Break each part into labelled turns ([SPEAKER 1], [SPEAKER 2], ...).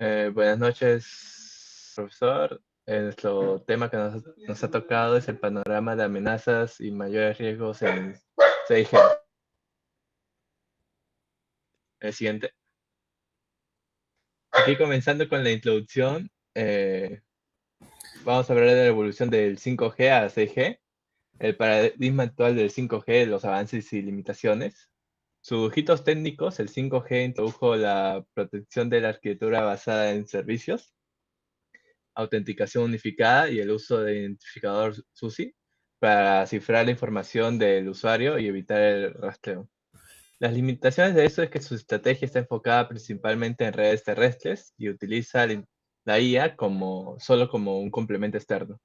[SPEAKER 1] Buenas noches, profesor. Nuestro tema que nos ha tocado es el panorama de amenazas y mayores riesgos en 6G. El siguiente. Aquí comenzando con la introducción, vamos a hablar de la evolución del 5G a 6G, el paradigma actual del 5G, los avances y limitaciones. Sus hitos técnicos: el 5G introdujo la protección de la arquitectura basada en servicios, autenticación unificada y el uso de identificador SUSI para cifrar la información del usuario y evitar el rastreo. Las limitaciones de eso es que su estrategia está enfocada principalmente en redes terrestres y utiliza la IA solo como un complemento externo,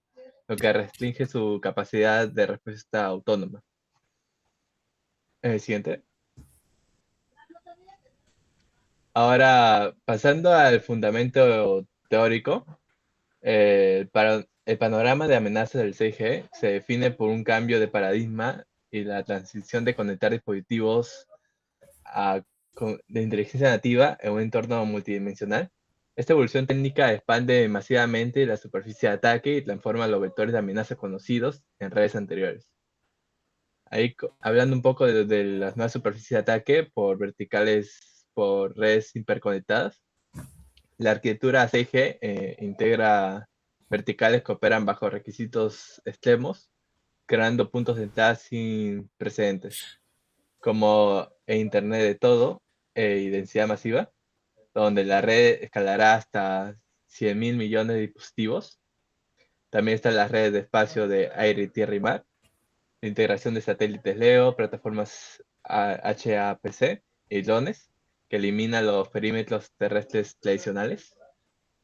[SPEAKER 1] lo que restringe su capacidad de respuesta autónoma. Siguiente. Ahora, pasando al fundamento teórico, el panorama de amenazas del 6G se define por un cambio de paradigma y la transición de conectar dispositivos de inteligencia nativa en un entorno multidimensional. Esta evolución técnica expande masivamente la superficie de ataque y transforma los vectores de amenaza conocidos en redes anteriores. Ahí, hablando un poco de las nuevas superficies de ataque por verticales, por redes hiperconectadas, la arquitectura 6G integra verticales que operan bajo requisitos extremos, creando puntos de entrada sin precedentes, como Internet de todo y densidad masiva, donde la red escalará hasta 100.000 millones de dispositivos. También están las redes de espacio de aire, tierra y mar, la integración de satélites LEO, plataformas HAPC y drones, que eliminan los perímetros terrestres tradicionales.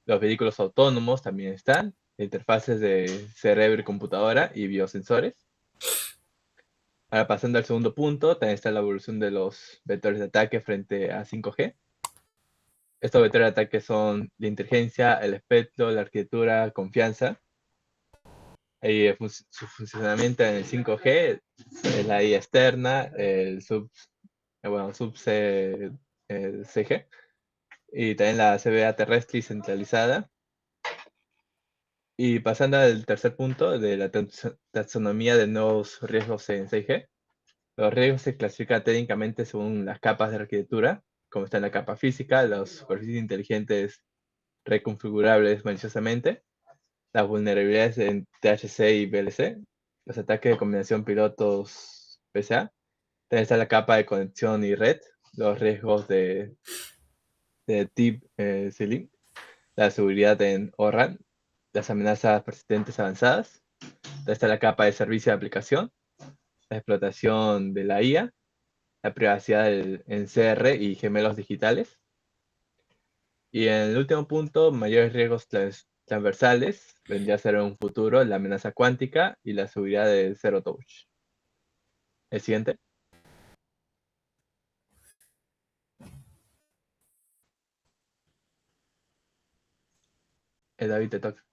[SPEAKER 1] Los vehículos autónomos también están, interfaces de cerebro y computadora y biosensores. Ahora, pasando al segundo punto, también está la evolución de los vectores de ataque frente a 5G. Estos vectores de ataque son la inteligencia, el espectro, la arquitectura, confianza. Y su funcionamiento en el 5G es la IA externa, CG, y también la CBA terrestre y centralizada. Y pasando al tercer punto de la taxonomía de nuevos riesgos en 6G. Los riesgos se clasifican técnicamente según las capas de arquitectura, como está en la capa física, las superficies inteligentes reconfigurables maliciosamente, las vulnerabilidades en THC y VLC, los ataques de combinación pilotos PCA. También está la capa de conexión y red, los riesgos de tip ceiling, la seguridad en ORAN, las amenazas persistentes avanzadas. También está la capa de servicio de aplicación, la explotación de la IA, la privacidad en CR y gemelos digitales. Y en el último punto, mayores riesgos transversales, vendría a ser en un futuro la amenaza cuántica y la seguridad de Zero Touch. El siguiente. David, te toca.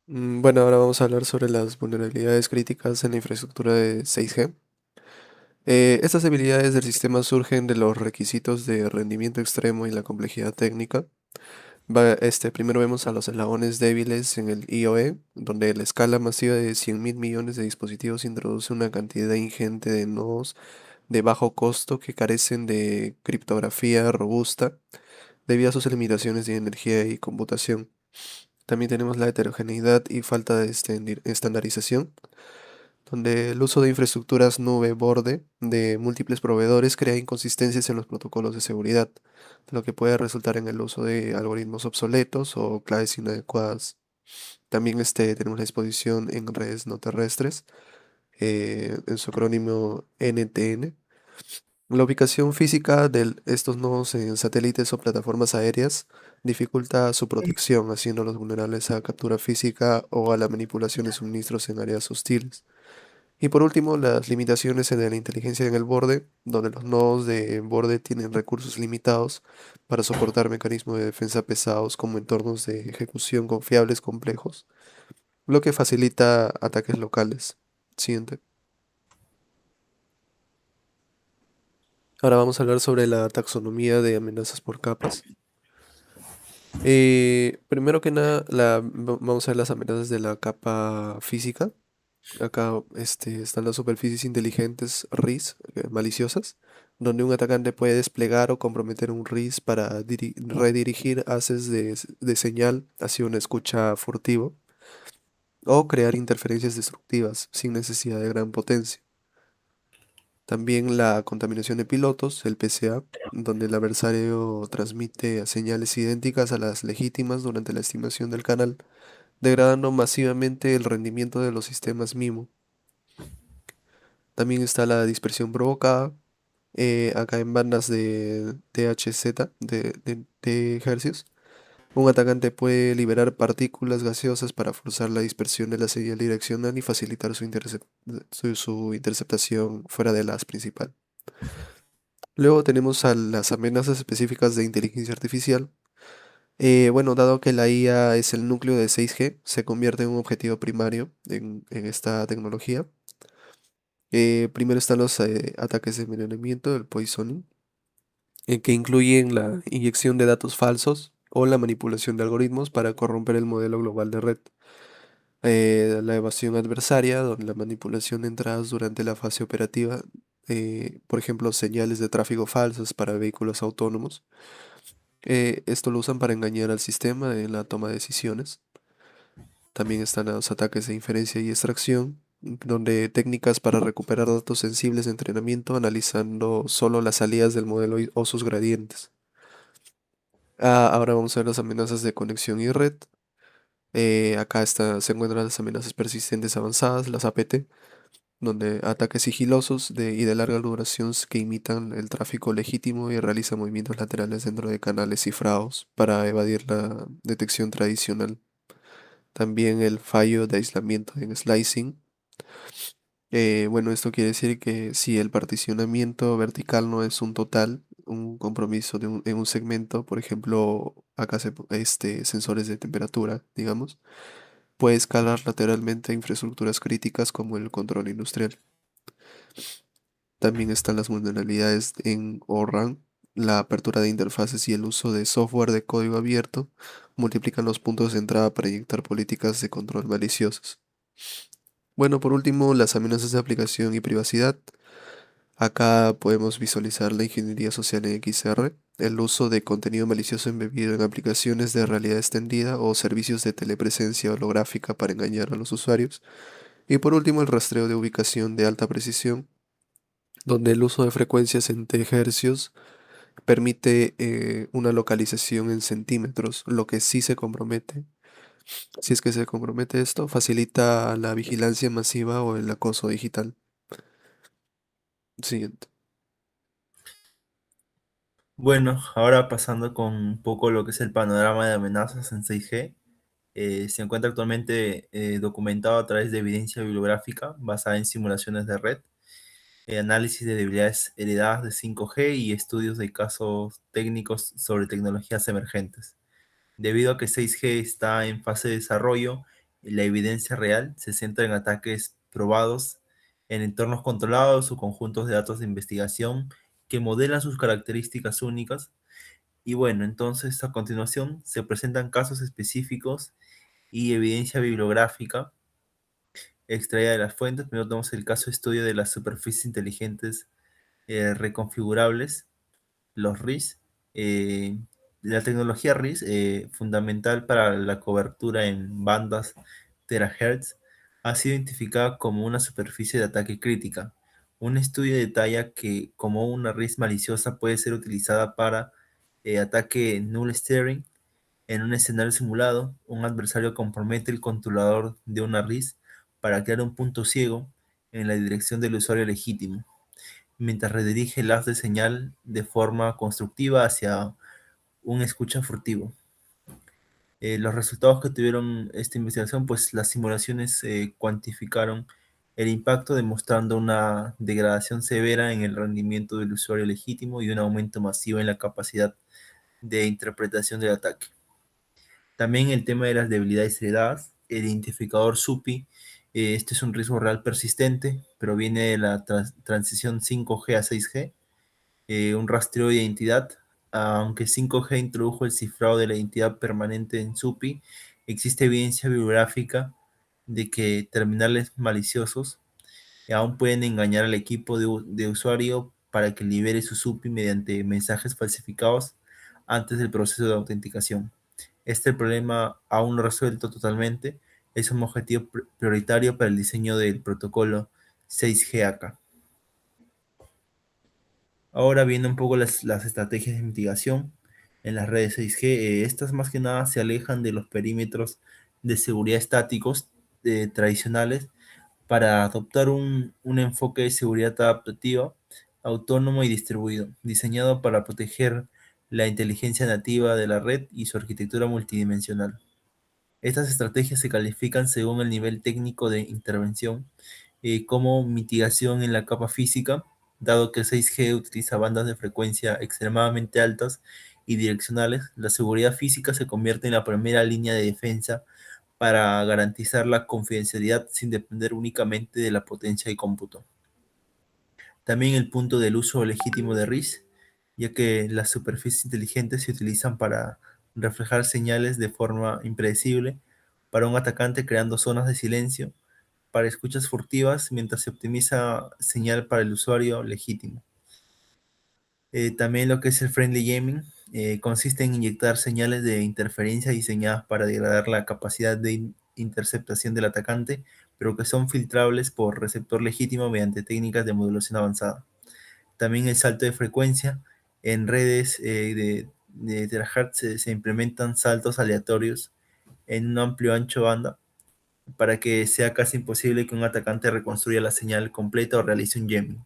[SPEAKER 2] Bueno, ahora vamos a hablar sobre las vulnerabilidades críticas en la infraestructura de 6G. Estas debilidades del sistema surgen de los requisitos de rendimiento extremo y la complejidad técnica. Primero vemos a los eslabones débiles en el IoE, donde la escala masiva de 100.000 millones de dispositivos introduce una cantidad ingente de nodos de bajo costo que carecen de criptografía robusta debido a sus limitaciones de energía y computación. También tenemos la heterogeneidad y falta de estandarización, donde el uso de infraestructuras nube-borde de múltiples proveedores crea inconsistencias en los protocolos de seguridad, lo que puede resultar en el uso de algoritmos obsoletos o claves inadecuadas. También tenemos la exposición en redes no terrestres, en su acrónimo NTN. La ubicación física de estos nodos en satélites o plataformas aéreas dificulta su protección, haciéndolos vulnerables a captura física o a la manipulación de suministros en áreas hostiles. Y por último, las limitaciones en la inteligencia en el borde, donde los nodos de borde tienen recursos limitados para soportar mecanismos de defensa pesados como entornos de ejecución confiables complejos, lo que facilita ataques locales. Siguiente. Ahora vamos a hablar sobre la taxonomía de amenazas por capas. Primero que nada, vamos a ver las amenazas de la capa física. Acá están las superficies inteligentes RIS, maliciosas, donde un atacante puede desplegar o comprometer un RIS para redirigir haces de señal hacia una escucha furtivo o crear interferencias destructivas sin necesidad de gran potencia. También la contaminación de pilotos, el PCA, donde el adversario transmite señales idénticas a las legítimas durante la estimación del canal, degradando masivamente el rendimiento de los sistemas MIMO. También está la dispersión provocada, acá en bandas de THZ, de hercios. Un atacante puede liberar partículas gaseosas para forzar la dispersión de la señal direccional y facilitar su interceptación fuera de las principal. Luego tenemos a las amenazas específicas de inteligencia artificial. Bueno, dado que la IA es el núcleo de 6G, se convierte en un objetivo primario en esta tecnología. Primero están los ataques de envenenamiento, el poisoning, que incluyen la inyección de datos falsos o la manipulación de algoritmos para corromper el modelo global de red. La evasión adversaria, donde la manipulación de entradas durante la fase operativa, por ejemplo, señales de tráfico falsas para vehículos autónomos. Esto lo usan para engañar al sistema en la toma de decisiones. También están los ataques de inferencia y extracción, donde técnicas para recuperar datos sensibles de entrenamiento analizando solo las salidas del modelo o sus gradientes. Ahora vamos a ver las amenazas de conexión y red. Acá se encuentran las amenazas persistentes avanzadas, las APT, donde ataques sigilosos y de larga duración que imitan el tráfico legítimo y realizan movimientos laterales dentro de canales cifrados para evadir la detección tradicional. También el fallo de aislamiento en slicing. Bueno, esto quiere decir que si el particionamiento vertical no es un total, un compromiso en un segmento, por ejemplo, acá sensores de temperatura, digamos, puede escalar lateralmente a infraestructuras críticas como el control industrial. También están las vulnerabilidades en ORAN, la apertura de interfaces y el uso de software de código abierto multiplican los puntos de entrada para inyectar políticas de control maliciosas. Bueno, por último, las amenazas de aplicación y privacidad. Acá podemos visualizar la ingeniería social en XR, el uso de contenido malicioso embebido en aplicaciones de realidad extendida o servicios de telepresencia holográfica para engañar a los usuarios. Y por último, el rastreo de ubicación de alta precisión, donde el uso de frecuencias en tercios permite una localización en centímetros, lo que sí se compromete. Si es que se compromete esto, facilita la vigilancia masiva o el acoso digital. Siguiente.
[SPEAKER 3] Bueno, ahora pasando con un poco lo que es el panorama de amenazas en 6G, se encuentra actualmente documentado a través de evidencia bibliográfica basada en simulaciones de red, análisis de debilidades heredadas de 5G y estudios de casos técnicos sobre tecnologías emergentes. Debido a que 6G está en fase de desarrollo, la evidencia real se centra en ataques probados en entornos controlados o conjuntos de datos de investigación que modelan sus características únicas. Y bueno, entonces a continuación se presentan casos específicos y evidencia bibliográfica extraída de las fuentes. Primero tenemos el caso de estudio de las superficies inteligentes reconfigurables, los RIS. eh, la tecnología RIS, fundamental para la cobertura en bandas terahertz, ha sido identificada como una superficie de ataque crítica. Un estudio detalla que como una RIS maliciosa puede ser utilizada para ataque null steering. En un escenario simulado, un adversario compromete el controlador de una RIS para crear un punto ciego en la dirección del usuario legítimo mientras redirige el haz de señal de forma constructiva hacia un escucha furtivo. Los resultados que tuvieron esta investigación, pues las simulaciones cuantificaron el impacto demostrando una degradación severa en el rendimiento del usuario legítimo y un aumento masivo en la capacidad de interpretación del ataque. También el tema de las debilidades heredadas, el identificador SUPI, este es un riesgo real persistente, proviene de la transición 5G a 6G, un rastreo de identidad aunque 5G introdujo el cifrado de la identidad permanente en SUPI, existe evidencia bibliográfica de que terminales maliciosos aún pueden engañar al equipo de usuario para que libere su SUPI mediante mensajes falsificados antes del proceso de autenticación. Este problema, aún no resuelto totalmente, es un objetivo prioritario para el diseño del protocolo 6G AK. Ahora viendo un poco las estrategias de mitigación en las redes 6G, estas más que nada se alejan de los perímetros de seguridad estáticos tradicionales para adoptar un enfoque de seguridad adaptativa, autónomo y distribuido, diseñado para proteger la inteligencia nativa de la red y su arquitectura multidimensional. Estas estrategias se califican según el nivel técnico de intervención, como mitigación en la capa física, dado que 6G utiliza bandas de frecuencia extremadamente altas y direccionales. La seguridad física se convierte en la primera línea de defensa para garantizar la confidencialidad sin depender únicamente de la potencia de cómputo. También el punto del uso legítimo de RIS, ya que las superficies inteligentes se utilizan para reflejar señales de forma impredecible para un atacante, creando zonas de silencio para escuchas furtivas mientras se optimiza señal para el usuario legítimo. También lo que es el friendly gaming consiste en inyectar señales de interferencia diseñadas para degradar la capacidad de interceptación del atacante, pero que son filtrables por receptor legítimo mediante técnicas de modulación avanzada. También el salto de frecuencia. En redes de terahertz se implementan saltos aleatorios en un amplio ancho banda para que sea casi imposible que un atacante reconstruya la señal completa o realice un jamming.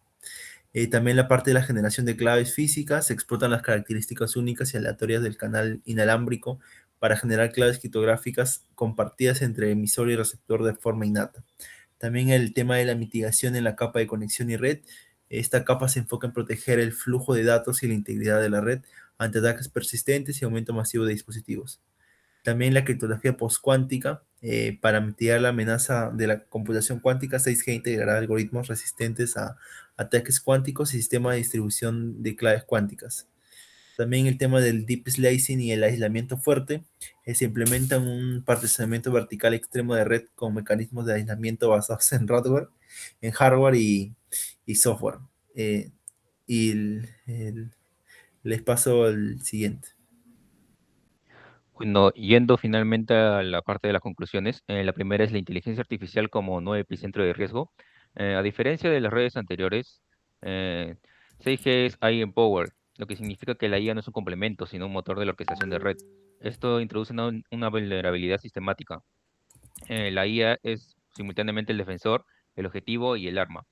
[SPEAKER 3] También la parte de la generación de claves físicas, se explotan las características únicas y aleatorias del canal inalámbrico para generar claves criptográficas compartidas entre emisor y receptor de forma innata. También el tema de la mitigación en la capa de conexión y red. Esta capa se enfoca en proteger el flujo de datos y la integridad de la red ante ataques persistentes y aumento masivo de dispositivos. También la criptografía postcuántica. Para mitigar la amenaza de la computación cuántica, 6G integrará algoritmos resistentes a ataques cuánticos y sistemas de distribución de claves cuánticas. También el tema del deep slicing y el aislamiento fuerte. Se implementa un particionamiento vertical extremo de red con mecanismos de aislamiento basados en hardware y software. Eh, y les paso al siguiente.
[SPEAKER 4] Bueno, yendo finalmente a la parte de las conclusiones, la primera es la inteligencia artificial como nuevo epicentro de riesgo. A diferencia de las redes anteriores, eh, 6G es AI Empower, lo que significa que la IA no es un complemento, sino un motor de la orquestación de red. Esto introduce una vulnerabilidad sistemática. La IA es simultáneamente el defensor, el objetivo y el arma.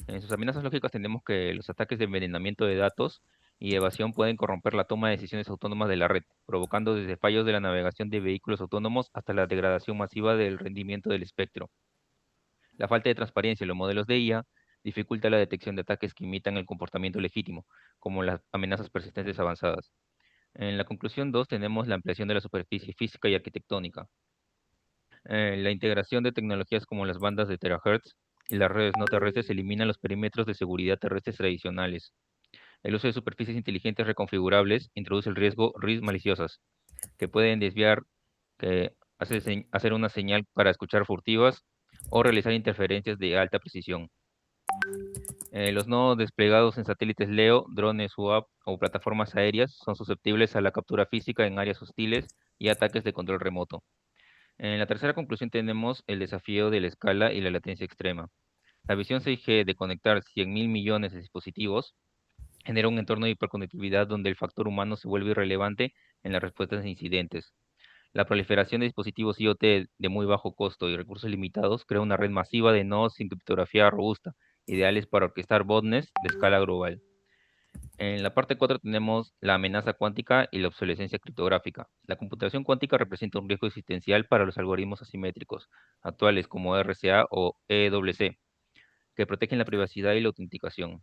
[SPEAKER 4] En sus amenazas lógicas tenemos que los ataques de envenenamiento de datos y evasión pueden corromper la toma de decisiones autónomas de la red, provocando desde fallos de la navegación de vehículos autónomos hasta la degradación masiva del rendimiento del espectro. La falta de transparencia en los modelos de IA dificulta la detección de ataques que imitan el comportamiento legítimo, como las amenazas persistentes avanzadas. En la conclusión 2 tenemos la ampliación de la superficie física y arquitectónica. La integración de tecnologías como las bandas de terahertz y las redes no terrestres eliminan los perímetros de seguridad terrestres tradicionales. El uso de superficies inteligentes reconfigurables introduce el riesgo RIS maliciosas, que pueden desviar, hacer una señal para escuchar furtivas o realizar interferencias de alta precisión. Los nodos desplegados en satélites LEO, drones UAP o plataformas aéreas son susceptibles a la captura física en áreas hostiles y ataques de control remoto. En la tercera conclusión tenemos el desafío de la escala y la latencia extrema. La visión 6G de conectar 100.000 millones de dispositivos genera un entorno de hiperconectividad donde el factor humano se vuelve irrelevante en las respuestas a incidentes. La proliferación de dispositivos IoT de muy bajo costo y recursos limitados crea una red masiva de nodos sin criptografía robusta, ideales para orquestar botnets de escala global. En la parte 4 tenemos la amenaza cuántica y la obsolescencia criptográfica. La computación cuántica representa un riesgo existencial para los algoritmos asimétricos actuales como RSA o EWC, que protegen la privacidad y la autenticación.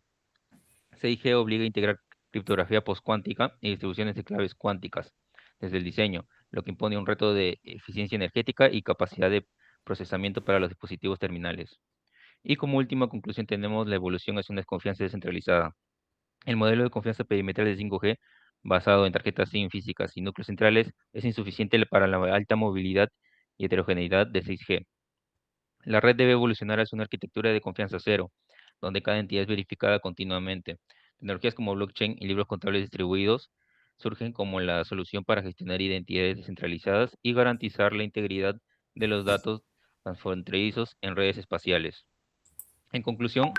[SPEAKER 4] 6G obliga a integrar criptografía postcuántica y distribuciones de claves cuánticas desde el diseño, lo que impone un reto de eficiencia energética y capacidad de procesamiento para los dispositivos terminales. Y como última conclusión tenemos la evolución hacia una desconfianza descentralizada. El modelo de confianza perimetral de 5G basado en tarjetas SIM físicas y núcleos centrales es insuficiente para la alta movilidad y heterogeneidad de 6G. La red debe evolucionar hacia una arquitectura de confianza cero, donde cada entidad es verificada continuamente. Tecnologías como blockchain y libros contables distribuidos surgen como la solución para gestionar identidades descentralizadas y garantizar la integridad de los datos transfronterizos en redes espaciales. En conclusión,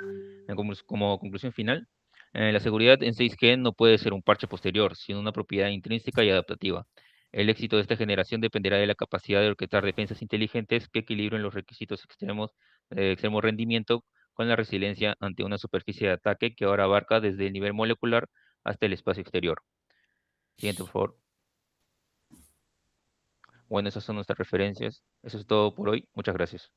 [SPEAKER 4] como conclusión final, la seguridad en 6G no puede ser un parche posterior, sino una propiedad intrínseca y adaptativa. El éxito de esta generación dependerá de la capacidad de orquestar defensas inteligentes que equilibren los requisitos extremos de extremo rendimiento con la resiliencia ante una superficie de ataque que ahora abarca desde el nivel molecular hasta el espacio exterior. Siguiente, por favor. Bueno, esas son nuestras referencias. Eso es todo por hoy. Muchas gracias.